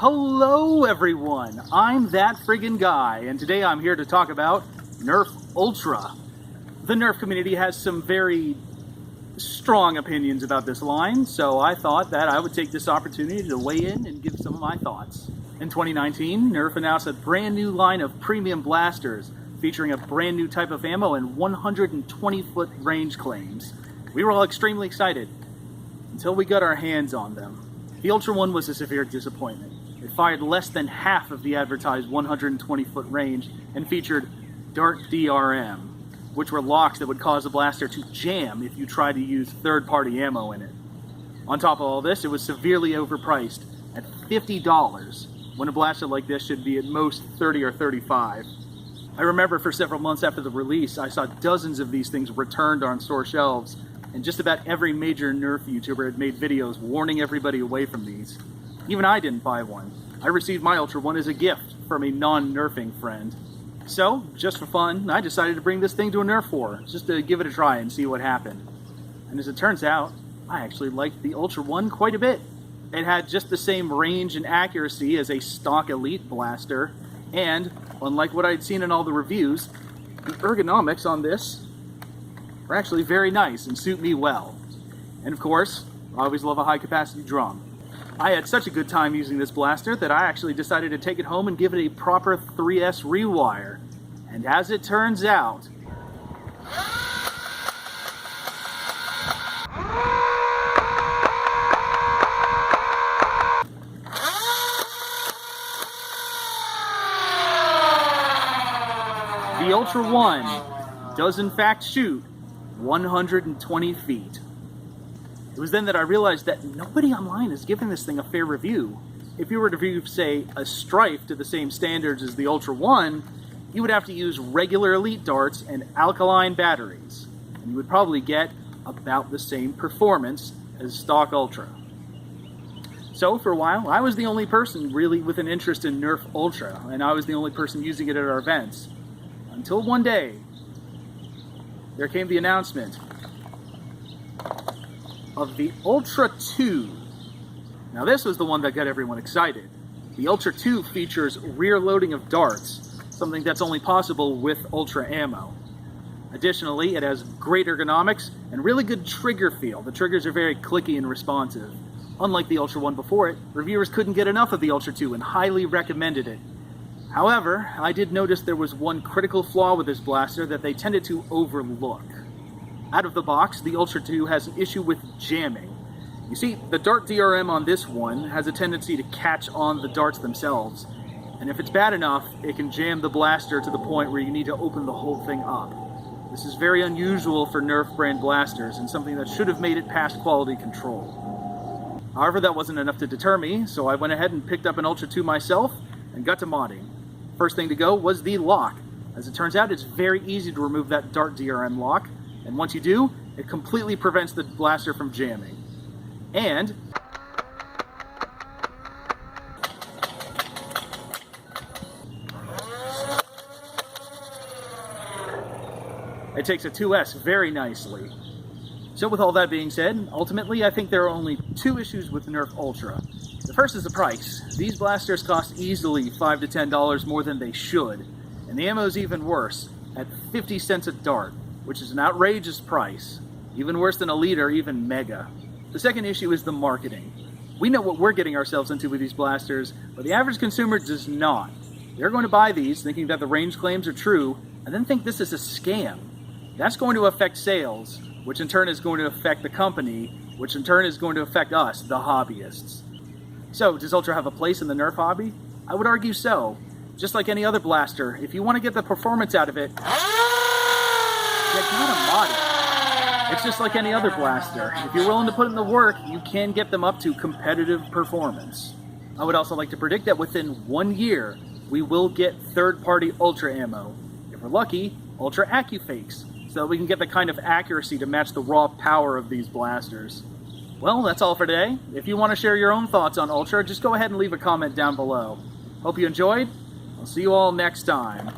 Hello everyone, I'm that Frigin guy, and today I'm here to talk about Nerf ULTRA. The Nerf community has some very strong opinions about this line, so I thought that I would take this opportunity to weigh in and give some of my thoughts. In 2019, Nerf announced a brand new line of premium blasters, featuring a brand new type of ammo and 120-foot range claims. We were all extremely excited, until we got our hands on them. The Ultra One was a severe disappointment. It fired less than half of the advertised 120-foot range and featured Dart DRM, which were locks that would cause the blaster to jam if you tried to use third-party ammo in it. On top of all this, it was severely overpriced at $50, when a blaster like this should be at most $30 or $35. I remember for several months after the release, I saw dozens of these things returned on store shelves, and just about every major Nerf YouTuber had made videos warning everybody away from these. Even I didn't buy one. I received my Ultra One as a gift from a non-nerfing friend. So, just for fun, I decided to bring this thing to a Nerf war, just to give it a try and see what happened. And as it turns out, I actually liked the Ultra One quite a bit. It had just the same range and accuracy as a stock Elite blaster, and, unlike what I'd seen in all the reviews, the ergonomics on this are actually very nice and suit me well. And of course, I always love a high-capacity drum. I had such a good time using this blaster that I actually decided to take it home and give it a proper 3S rewire. And as it turns out, the Ultra One does in fact shoot 120 feet. It was then that I realized that nobody online is giving this thing a fair review. If you were to review, say, a Strife to the same standards as the Ultra One, you would have to use regular Elite darts and alkaline batteries, and you would probably get about the same performance as stock Ultra. So for a while, I was the only person really with an interest in Nerf ULTRA, and I was the only person using it at our events. Until one day, there came the announcement of the Ultra 2. Now this was the one that got everyone excited. The Ultra 2 features rear loading of darts, something that's only possible with Ultra ammo. Additionally, it has great ergonomics and really good trigger feel. The triggers are very clicky and responsive. Unlike the Ultra 1 before it, reviewers couldn't get enough of the Ultra 2 and highly recommended it. However, I did notice there was one critical flaw with this blaster that they tended to overlook. Out of the box, the Ultra 2 has an issue with jamming. You see, the Dart DRM on this one has a tendency to catch on the darts themselves, and if it's bad enough, it can jam the blaster to the point where you need to open the whole thing up. This is very unusual for Nerf brand blasters, and something that should have made it past quality control. However, that wasn't enough to deter me, so I went ahead and picked up an Ultra 2 myself and got to modding. First thing to go was the lock. As it turns out, it's very easy to remove that Dart DRM lock, and once you do, it completely prevents the blaster from jamming. And it takes a 2S very nicely. So with all that being said, ultimately I think there are only two issues with Nerf ULTRA. The first is the price. These blasters cost easily $5 to $10 more than they should, and the ammo is even worse, at 50 cents a dart, which is an outrageous price, even worse than Elite or even Mega. The second issue is the marketing. We know what we're getting ourselves into with these blasters, but the average consumer does not. They're going to buy these thinking that the range claims are true, and then think this is a scam. That's going to affect sales, which in turn is going to affect the company, which in turn is going to affect us, the hobbyists. So, does Ultra have a place in the Nerf hobby? I would argue so. Just like any other blaster, if you want to get the performance out of it, you gotta mod it. It's just like any other blaster. If you're willing to put in the work, you can get them up to competitive performance. I would also like to predict that within 1 year, we will get third-party Ultra ammo. If we're lucky, Ultra AccuFakes, so that we can get the kind of accuracy to match the raw power of these blasters. Well, that's all for today. If you want to share your own thoughts on Ultra, just go ahead and leave a comment down below. Hope you enjoyed. I'll see you all next time.